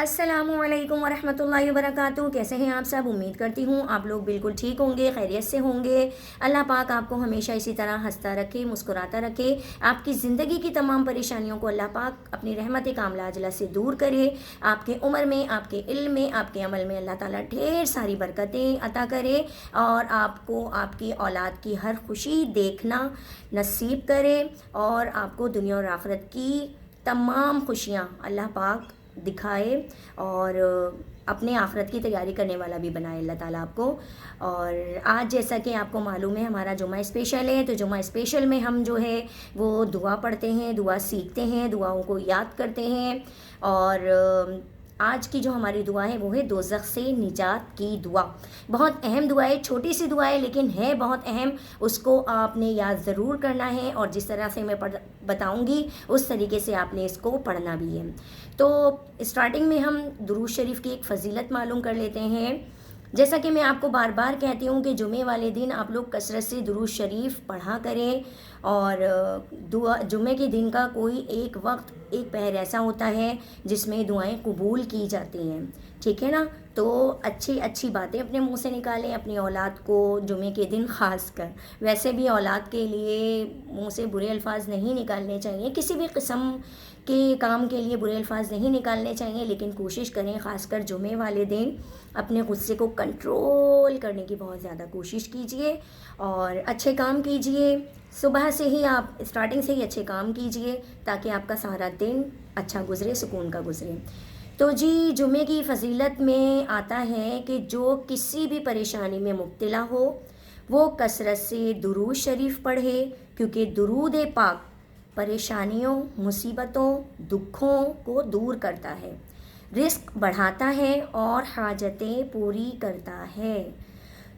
السلام علیکم ورحمۃ اللہ وبرکاتہ۔ کیسے ہیں آپ سب؟ امید کرتی ہوں آپ لوگ بالکل ٹھیک ہوں گے، خیریت سے ہوں گے۔ اللہ پاک آپ کو ہمیشہ اسی طرح ہنستا رکھے، مسکراتا رکھے، آپ کی زندگی کی تمام پریشانیوں کو اللہ پاک اپنی رحمت کاملہ عاجلہ سے دور کرے، آپ کے عمر میں، آپ کے علم میں، آپ کے عمل میں اللہ تعالیٰ ڈھیر ساری برکتیں عطا کرے اور آپ کو آپ کی اولاد کی ہر خوشی دیکھنا نصیب کرے اور آپ کو دنیا اور آخرت کی تمام خوشیاں اللہ پاک دکھائے اور اپنے آخرت کی تیاری کرنے والا بھی بنائے اللہ تعالیٰ آپ کو۔ اور آج جیسا کہ آپ کو معلوم ہے ہمارا جمعہ اسپیشل ہے، تو جمعہ اسپیشل میں ہم جو ہے وہ دعا پڑھتے ہیں، دعا سیکھتے ہیں، دعاؤں کو یاد کرتے ہیں۔ اور آج کی جو ہماری دعا ہے وہ ہے دوزخ سے نجات کی دعا۔ بہت اہم دعا ہے، چھوٹی سی دعا ہے لیکن ہے بہت اہم، اس کو آپ نے یاد ضرور کرنا ہے اور جس طرح سے میں بتاؤں گی اس طریقے سے آپ نے اس کو پڑھنا بھی ہے۔ تو اسٹارٹنگ میں ہم درود شریف کی ایک فضیلت معلوم کر لیتے ہیں۔ جیسا کہ میں آپ کو بار بار کہتی ہوں کہ جمعے والے دن آپ لوگ کثرت سے درود شریف پڑھا کریں اور جمعے کے دن کا کوئی ایک وقت، ایک پہر ایسا ہوتا ہے جس میں دعائیں قبول کی جاتی ہیں، ٹھیک ہے نا؟ تو اچھی اچھی باتیں اپنے منہ سے نکالیں اپنی اولاد کو جمعے کے دن خاص کر۔ ویسے بھی اولاد کے لیے منہ سے برے الفاظ نہیں نکالنے چاہیے، کسی بھی قسم کے کام کے لیے برے الفاظ نہیں نکالنے چاہیے، لیکن کوشش کریں خاص کر جمعے والے دن اپنے غصے کو کنٹرول کرنے کی بہت زیادہ کوشش کیجئے اور اچھے کام کیجئے۔ صبح سے ہی آپ اسٹارٹنگ سے ہی اچھے کام کیجئے تاکہ آپ کا سارا دن اچھا گزرے، سکون کا گزرے۔ تو جی، جمعے کی فضیلت میں آتا ہے کہ جو کسی بھی پریشانی میں مبتلا ہو وہ کثرت سے درود شریف پڑھے، کیونکہ درود پاک پریشانیوں، مصیبتوں، دکھوں کو دور کرتا ہے، رزق بڑھاتا ہے اور حاجتیں پوری کرتا ہے۔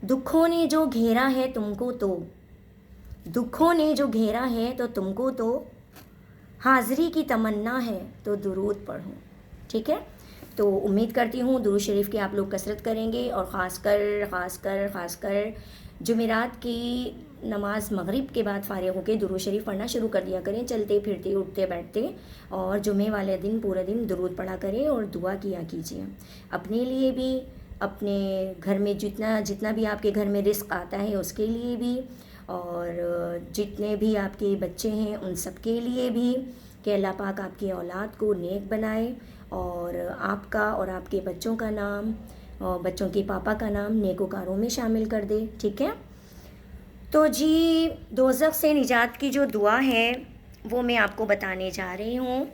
دکھوں نے جو گھیرا ہے تم کو تو دکھوں نے جو گھیرا ہے تو تم کو تو حاضری کی تمنا ہے تو درود پڑھو، ٹھیک ہے؟ تو امید کرتی ہوں درود شریف کی آپ لوگ کثرت کریں گے اور خاص کر جمعرات کی نماز مغرب کے بعد فارغ ہو کے درود شریف پڑھنا شروع کر دیا کریں، چلتے پھرتے اٹھتے بیٹھتے، اور جمعے والے دن پورے دن درود پڑھا کریں اور دعا کیا کیجیے اپنے لیے بھی، اپنے گھر میں جتنا بھی آپ کے گھر میں رزق آتا ہے اس کے لیے بھی، اور جتنے بھی آپ کے بچے ہیں ان سب کے لیے بھی، کہ اللہ پاک آپ کی اولاد کو نیک بنائے اور آپ کا اور آپ کے بچوں کا نام اور بچوں کے پاپا کا نام نیکوکاروں میں شامل کر دے، ٹھیک ہے؟ تو جی، دوزخ سے نجات کی جو دعا ہے وہ میں آپ کو بتانے جا رہی ہوں،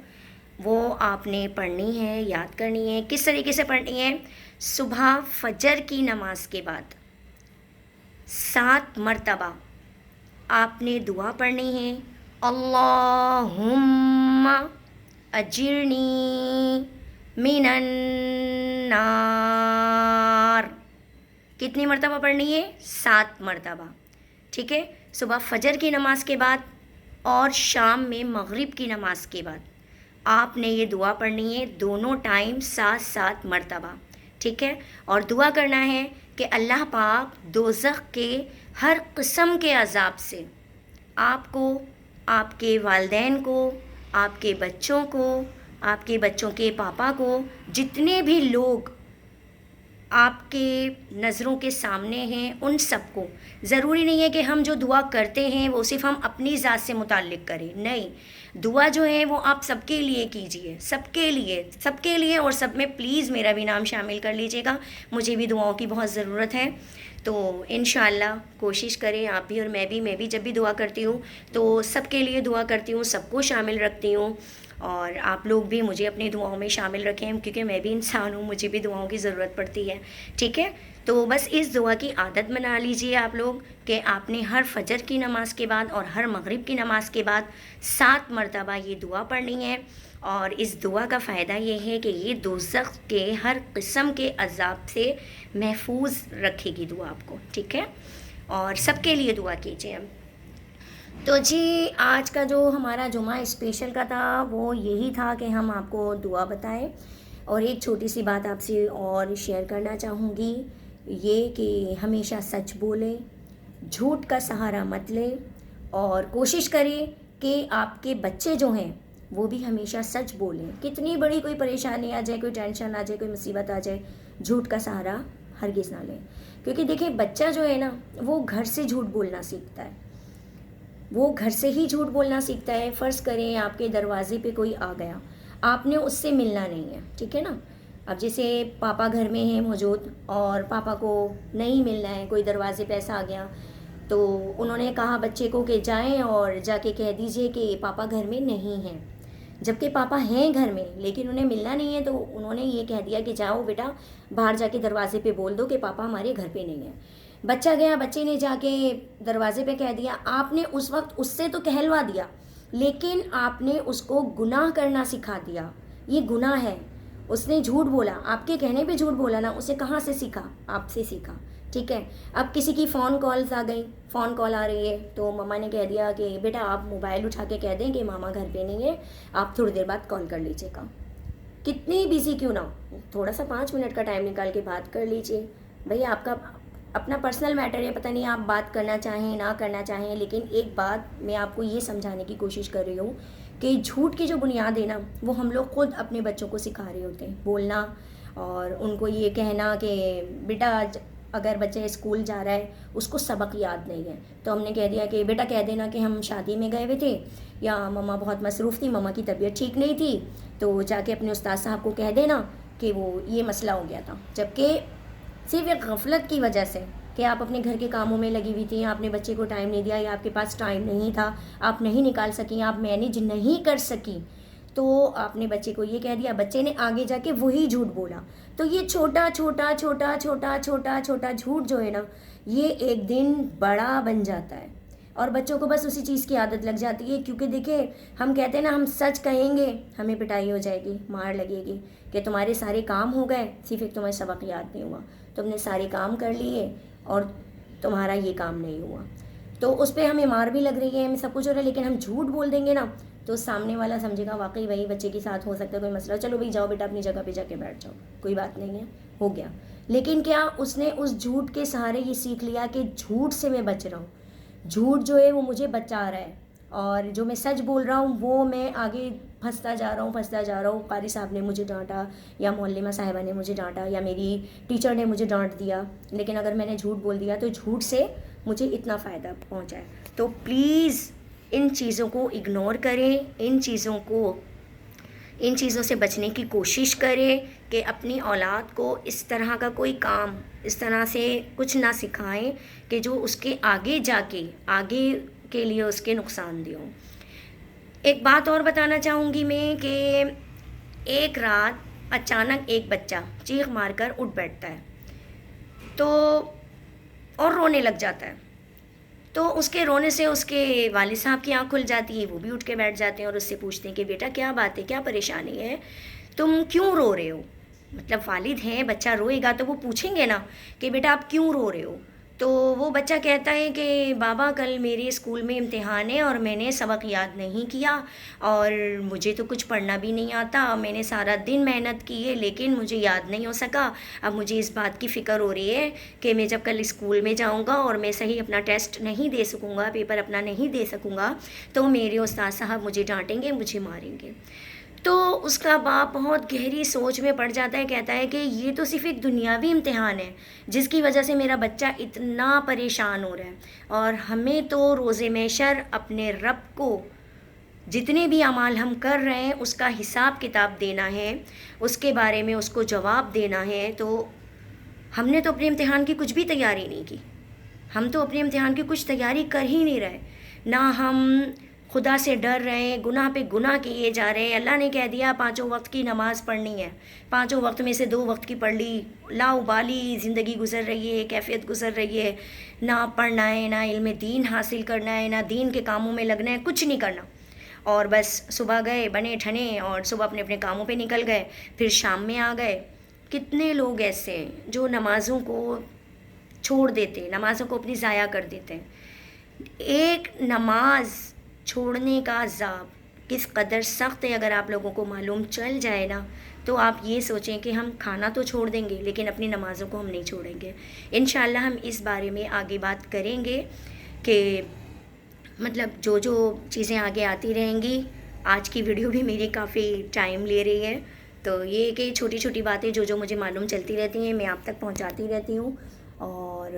وہ آپ نے پڑھنی ہے، یاد کرنی ہے۔ کس طریقے سے پڑھنی ہے؟ صبح فجر کی نماز کے بعد 7 مرتبہ آپ نے دعا پڑھنی ہے، اللہم اجرنی من النار۔ کتنی مرتبہ پڑھنی ہے؟ 7 مرتبہ، ٹھیک ہے؟ صبح فجر کی نماز کے بعد اور شام میں مغرب کی نماز کے بعد آپ نے یہ دعا پڑھنی ہے، دونوں ٹائم 7 مرتبہ، ٹھیک ہے؟ اور دعا کرنا ہے کہ اللہ پاک دوزخ کے ہر قسم کے عذاب سے آپ کو، آپ کے والدین کو، آپ کے بچوں کو، آپ کے بچوں کے پاپا کو، جتنے بھی لوگ آپ کے نظروں کے سامنے ہیں ان سب کو، ضروری نہیں ہے کہ ہم جو دعا کرتے ہیں وہ صرف ہم اپنی ذات سے متعلق کریں، نہیں، دعا جو ہے وہ آپ سب کے لیے کیجئے، سب کے لیے، اور سب میں پلیز میرا بھی نام شامل کر لیجئے گا، مجھے بھی دعاؤں کی بہت ضرورت ہے۔ تو انشاءاللہ کوشش کریں آپ بھی اور میں بھی جب بھی دعا کرتی ہوں تو سب کے لیے دعا کرتی ہوں، سب کو شامل رکھتی ہوں، اور آپ لوگ بھی مجھے اپنی دعاؤں میں شامل رکھیں کیونکہ میں بھی انسان ہوں، مجھے بھی دعاؤں کی ضرورت پڑتی ہے، ٹھیک ہے؟ تو بس اس دعا کی عادت بنا لیجئے آپ لوگ کہ آپ نے ہر فجر کی نماز کے بعد اور ہر مغرب کی نماز کے بعد 7 مرتبہ یہ دعا پڑھنی ہے، اور اس دعا کا فائدہ یہ ہے کہ یہ دوزخ کے ہر قسم کے عذاب سے محفوظ رکھے گی دعا آپ کو، ٹھیک ہے؟ اور سب کے لیے دعا کیجئے۔ تو جی، آج کا جو ہمارا جمعہ اسپیشل کا تھا وہ یہی تھا کہ ہم آپ کو دعا بتائیں، اور ایک چھوٹی سی بات آپ سے اور شیئر کرنا چاہوں گی، یہ کہ ہمیشہ سچ بولیں، جھوٹ کا سہارا مت لیں، اور کوشش کریں کہ آپ کے بچے جو ہیں وہ بھی ہمیشہ سچ بولیں. کتنی بڑی کوئی پریشانی آ جائے, کوئی ٹینشن آ جائے, کوئی مصیبت آ جائے, جھوٹ کا سہارا ہرگز نہ لیں. کیونکہ دیکھیں بچہ جو ہے نا وہ گھر سے جھوٹ بولنا سیکھتا ہے, وہ گھر سے ہی جھوٹ بولنا سیکھتا ہے. فرض کریں آپ کے دروازے پہ کوئی آ گیا, آپ نے اس سے ملنا نہیں ہے, ٹھیک ہے نا. اب جیسے پاپا گھر میں ہیں موجود اور پاپا کو نہیں ملنا ہے, کوئی دروازے پہ ایسا آ گیا, تو انہوں نے کہا بچے کو کہ جائیں اور جا کے کہہ دیجئے کہ پاپا گھر میں نہیں ہیں. جبکہ پاپا ہیں گھر میں لیکن انہیں ملنا نہیں ہے, تو انہوں نے یہ کہہ دیا کہ جاؤ بیٹا باہر جا کے دروازے پہ بول دو کہ پاپا ہمارے گھر پہ نہیں ہیں. بچہ گیا, بچے نے جا کے دروازے پہ کہہ دیا. آپ نے اس وقت اس سے تو کہلوا دیا, لیکن آپ نے اس کو گناہ کرنا سکھا دیا. یہ گناہ ہے. اس نے جھوٹ بولا, آپ کے کہنے پہ جھوٹ بولا نا. اسے کہاں سے سیکھا؟ آپ سے سیکھا, ٹھیک ہے. اب کسی کی فون کالز آ گئیں, فون کال آ رہی ہے, تو مما نے کہہ دیا کہ بیٹا آپ موبائل اٹھا کے کہہ دیں کہ ماما گھر پہ نہیں ہے, آپ تھوڑی دیر بعد کال کر لیجیے گا. کتنی بزی کیوں نہ ہو, تھوڑا سا 5 منٹ کا ٹائم نکال کے بات کر لیجیے. بھئی آپ کا اپنا پرسنل میٹر ہے, پتہ نہیں آپ بات کرنا چاہیں نہ کرنا چاہیں, لیکن ایک بات میں آپ کو یہ سمجھانے کی کوشش کر رہی ہوں کہ جھوٹ کی جو بنیاد ہے نا وہ ہم لوگ خود اپنے بچوں کو سکھا رہے ہوتے ہیں بولنا, اور ان کو یہ کہنا کہ بیٹا اگر بچہ اسکول جا رہا ہے اس کو سبق یاد نہیں ہے, تو ہم نے کہہ دیا کہ بیٹا کہہ دینا کہ ہم شادی میں گئے ہوئے تھے, یا مما بہت مصروف تھی, مما کی طبیعت ٹھیک نہیں تھی, تو جا کے اپنے استاد صاحب کو کہہ دینا کہ وہ یہ مسئلہ ہو گیا تھا. جبکہ صرف ایک غفلت کی وجہ سے کہ آپ اپنے گھر کے کاموں میں لگی ہوئی تھیں, آپ نے بچے کو ٹائم نہیں دیا, یا آپ کے پاس ٹائم نہیں تھا, آپ نہیں نکال سکیں, آپ مینیج نہیں کر سکیں, تو آپ نے بچے کو یہ کہہ دیا. بچے نے آگے جا کے وہی جھوٹ بولا. تو یہ چھوٹا چھوٹا چھوٹا چھوٹا چھوٹا چھوٹا جھوٹ جو ہے نا یہ ایک دن بڑا بن جاتا ہے, اور بچوں کو بس اسی چیز کی عادت لگ جاتی ہے. کیونکہ دیکھیں ہم کہتے ہیں نا ہم سچ کہیں گے ہمیں پٹائی ہو جائے گی, مار لگے گی کہ تمہارے سارے کام ہو گئے, صرف ایک تمہیں سبق یاد نہیں ہوا, تم نے سارے کام کر لیے اور تمہارا یہ کام نہیں ہوا. تو اس پہ ہمیں مار بھی لگ رہی ہے, ہمیں سب کچھ ہو رہا ہے, لیکن ہم جھوٹ بول دیں گے نا تو سامنے والا سمجھے گا واقعی وہی بچے کے ساتھ ہو سکتا ہے کوئی مسئلہ, چلو بھائی جاؤ بیٹا اپنی جگہ پہ جا کے بیٹھ جاؤ, کوئی بات نہیں ہے, ہو گیا. لیکن کیا اس نے اس جھوٹ کے سہارے یہ سیکھ لیا کہ جھوٹ سے میں بچ رہا ہوں, جھوٹ جو ہے وہ مجھے بچا رہا ہے, اور جو میں سچ بول رہا ہوں وہ میں آگے پھنستا جا رہا ہوں. قاری صاحب نے مجھے ڈانٹا, یا معلمہ صاحبہ نے مجھے ڈانٹا, یا میری ٹیچر نے مجھے ڈانٹ دیا, لیکن اگر میں نے جھوٹ بول دیا تو جھوٹ سے مجھے اتنا فائدہ پہنچا ہے. تو پلیز ان چیزوں کو اگنور کریں, ان چیزوں سے بچنے کی کوشش کریں کہ اپنی اولاد کو اس طرح کا کوئی کام, اس طرح سے کچھ نہ سکھائیں کہ جو اس کے آگے جا کے آگے کے لیے اس کے نقصان دہ ہوں. ایک بات اور بتانا چاہوں گی میں کہ ایک رات اچانک ایک بچہ چیخ مار کر اٹھ بیٹھتا ہے تو اور رونے لگ جاتا ہے. تو اس کے رونے سے اس کے والد صاحب کی آنکھ کھل جاتی ہے, وہ بھی اٹھ کے بیٹھ جاتے ہیں اور اس سے پوچھتے ہیں کہ بیٹا کیا بات ہے, کیا پریشانی ہے, تم کیوں رو رہے ہو. مطلب والد ہیں, بچہ روئے گا تو وہ پوچھیں گے نا کہ بیٹا آپ کیوں رو رہے ہو. تو وہ بچہ کہتا ہے کہ بابا کل میرے اسکول میں امتحان ہے اور میں نے سبق یاد نہیں کیا, اور مجھے تو کچھ پڑھنا بھی نہیں آتا, میں نے سارا دن محنت کی ہے لیکن مجھے یاد نہیں ہو سکا. اب مجھے اس بات کی فکر ہو رہی ہے کہ میں جب کل اسکول میں جاؤں گا اور میں صحیح اپنا ٹیسٹ نہیں دے سکوں گا, پیپر اپنا نہیں دے سکوں گا, تو میرے استاد صاحب مجھے ڈانٹیں گے, مجھے ماریں گے. تو اس کا باپ بہت گہری سوچ میں پڑ جاتا ہے, کہتا ہے کہ یہ تو صرف ایک دنیاوی امتحان ہے جس کی وجہ سے میرا بچہ اتنا پریشان ہو رہا ہے, اور ہمیں تو روز محشر اپنے رب کو جتنے بھی اعمال ہم کر رہے ہیں اس کا حساب کتاب دینا ہے, اس کے بارے میں اس کو جواب دینا ہے. تو ہم نے تو اپنے امتحان کی کچھ بھی تیاری نہیں کی, ہم تو اپنے امتحان کی کچھ تیاری کر ہی نہیں رہے, نہ ہم خدا سے ڈر رہے ہیں, گناہ پہ گناہ کیے جا رہے ہیں. اللہ نے کہہ دیا 5 وقت کی نماز پڑھنی ہے, 5 وقت میں سے 2 وقت کی پڑھ لی, لاؤبالی زندگی گزر رہی ہے, کیفیت گزر رہی ہے, نہ پڑھنا ہے, نہ علم دین حاصل کرنا ہے, نہ دین کے کاموں میں لگنا ہے, کچھ نہیں کرنا, اور بس صبح گئے بنے ٹھنے اور صبح اپنے اپنے کاموں پہ نکل گئے, پھر شام میں آ گئے. کتنے لوگ ایسے ہیں جو نمازوں کو چھوڑ دیتے ہیں, نمازوں کو اپنی ضائع کر دیتے ہیں. ایک نماز چھوڑنے کا عذاب کس قدر سخت ہے اگر آپ لوگوں کو معلوم چل جائے نا, تو آپ یہ سوچیں کہ ہم کھانا تو چھوڑ دیں گے لیکن اپنی نمازوں کو ہم نہیں چھوڑیں گے. انشاءاللہ ہم اس بارے میں آگے بات کریں گے کہ مطلب جو چیزیں آگے آتی رہیں گی آج کی ویڈیو بھی میری کافی ٹائم لے رہی ہے، تو یہ کہ چھوٹی چھوٹی باتیں جو مجھے معلوم چلتی رہتی ہیں میں آپ تک پہنچاتی رہتی ہوں، اور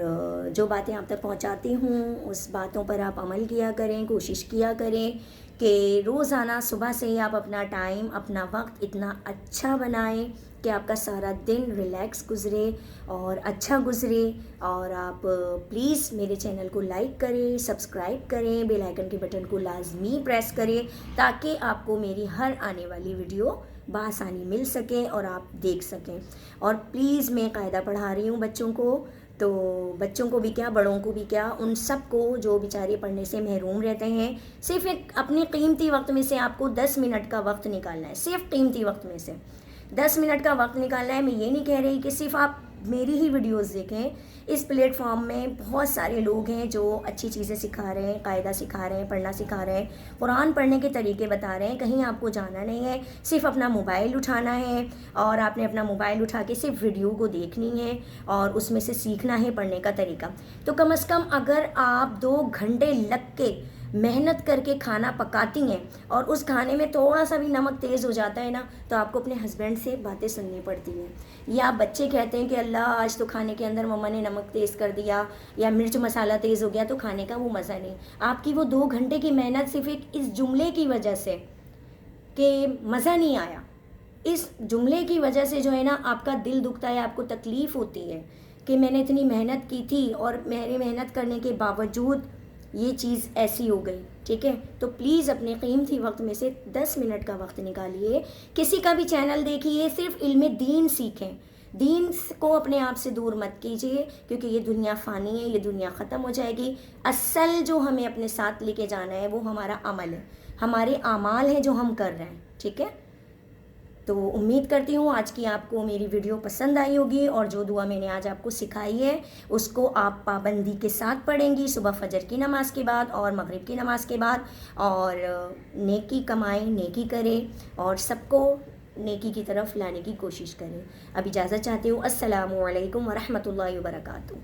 جو باتیں آپ تک پہنچاتی ہوں اس باتوں پر آپ عمل کیا کریں، کوشش کیا کریں کہ روزانہ صبح سے ہی آپ اپنا ٹائم، اپنا وقت اتنا اچھا بنائیں کہ آپ کا سارا دن ریلیکس گزرے اور اچھا گزرے. اور آپ پلیز میرے چینل کو لائک کریں، سبسکرائب کریں، بیل آئیکن کے بٹن کو لازمی پریس کریں تاکہ آپ کو میری ہر آنے والی ویڈیو بآسانی مل سکے اور آپ دیکھ سکیں. اور پلیز میں قاعدہ پڑھا رہی ہوں بچوں کو، تو بچوں کو بھی کیا، بڑوں کو بھی کیا، ان سب کو جو بیچارے پڑھنے سے محروم رہتے ہیں، صرف ایک اپنے قیمتی وقت میں سے آپ کو 10 منٹ کا وقت نکالنا ہے. صرف قیمتی وقت میں سے 10 منٹ کا وقت نکالنا ہے. میں یہ نہیں کہہ رہی کہ صرف آپ میری ہی ویڈیوز دیکھیں. اس پلیٹ فارم میں بہت سارے لوگ ہیں جو اچھی چیزیں سکھا رہے ہیں، قاعدہ سکھا رہے ہیں، پڑھنا سکھا رہے ہیں، قرآن پڑھنے کے طریقے بتا رہے ہیں. کہیں آپ کو جانا نہیں ہے، صرف اپنا موبائل اٹھانا ہے اور آپ نے اپنا موبائل اٹھا کے صرف ویڈیو کو دیکھنی ہے اور اس میں سے سیکھنا ہے پڑھنے کا طریقہ. تو کم از کم اگر آپ 2 گھنٹے لگ کے محنت کر کے کھانا پکاتی ہیں اور اس کھانے میں تھوڑا سا بھی نمک تیز ہو جاتا ہے نا تو آپ کو اپنے ہسبینڈ سے باتیں سننی پڑتی ہیں. یا بچے کہتے ہیں کہ اللہ آج تو کھانے کے اندر مما نے نمک تیز کر دیا یا مرچ مسالہ تیز ہو گیا، تو کھانے کا وہ مزہ نہیں. آپ کی وہ 2 گھنٹے کی محنت صرف ایک اس جملے کی وجہ سے کہ مزہ نہیں آیا، اس جملے کی وجہ سے جو ہے نا آپ کا دل دکھتا ہے، آپ کو تکلیف ہوتی ہے کہ میں نے اتنی محنت کی تھی اور میری محنت کرنے کے باوجود یہ چیز ایسی ہو گئی. ٹھیک ہے، تو پلیز اپنے قیمتی وقت میں سے 10 منٹ کا وقت نکالیے. کسی کا بھی چینل دیکھیے، صرف علم دین سیکھیں. دین کو اپنے آپ سے دور مت کیجیے کیونکہ یہ دنیا فانی ہے، یہ دنیا ختم ہو جائے گی. اصل جو ہمیں اپنے ساتھ لے کے جانا ہے وہ ہمارا عمل ہے، ہمارے اعمال ہیں جو ہم کر رہے ہیں. ٹھیک ہے، تو امید کرتی ہوں آج کی آپ کو میری ویڈیو پسند آئی ہوگی اور جو دعا میں نے آج آپ کو سکھائی ہے اس کو آپ پابندی کے ساتھ پڑھیں گی صبح فجر کی نماز کے بعد اور مغرب کی نماز کے بعد، اور نیکی کمائیں، نیکی کریں اور سب کو نیکی کی طرف لانے کی کوشش کریں. اب اجازت چاہتی ہوں. السلام علیکم ورحمۃ اللہ وبرکاتہ.